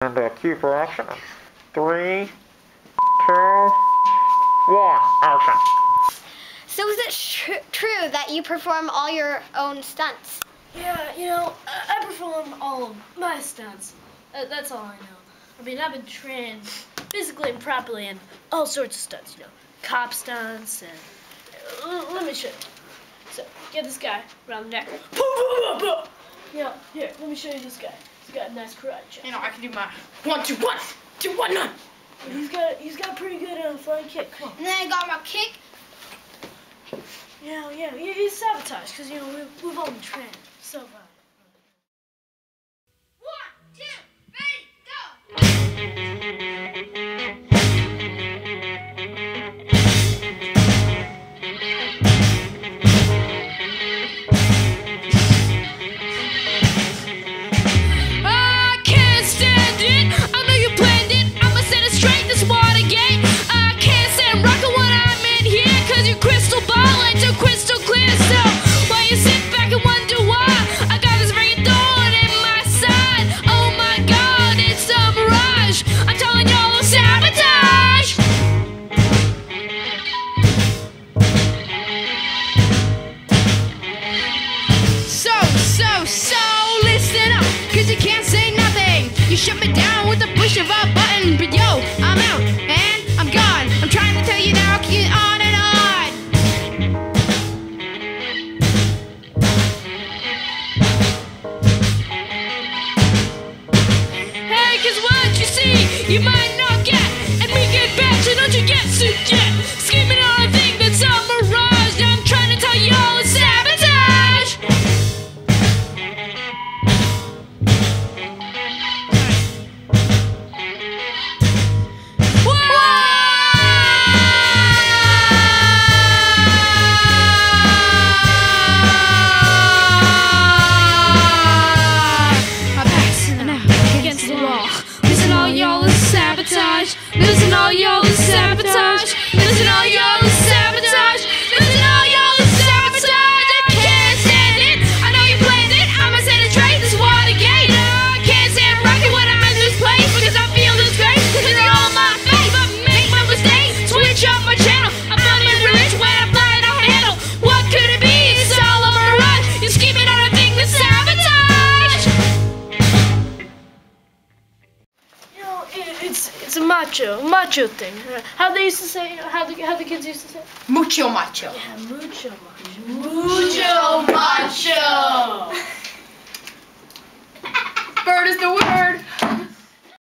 And cue for action. 3, 2, 1, action. So is it true that you perform all your own stunts? Yeah, I perform all of my stunts. That's all I know. I mean, I've been trained physically and properly in all sorts of stunts, cop stunts and... let me show you. So, get this guy around the neck. Here, let me show you this guy. He's got a nice karate chop. I can do my 1, 2, 1, 2, 1, 9. He's got a pretty good flying kick. Come on. And then I got my kick. Yeah, he's sabotaged because we've all been trained. So far. 1, 2, ready, go! So listen up, cause you can't say nothing. You shut me down with the push of a button. But yo, I'm out and I'm gone. I'm trying to tell you now, keep on and on. Hey, cause what you see, you might not get. And me get back, so don't you get suit yet. Scheming on a thing that's a mirage. I'm trying to tell you all it's sabotage. Losing all y'all is sabotage. Losing all y'all is sabotage. Losing all y'all is sabotage. Losing all y'all is sabotage. I can't stand it. I know you planned it. I'ma set a trade. This Watergate. I can't stand rocking when I'm in this place because I feel this grace. Cause it's all my face. But make my mistake. Switch up my channel. I'm running rich when I fly the handle. What could it be? It's all a mirage. You're scheming on a thing that's sabotage. It's a macho thing. How they used to say, how the kids used to say? Mucho macho. Yeah, mucho macho. Mucho macho. Bird is the word.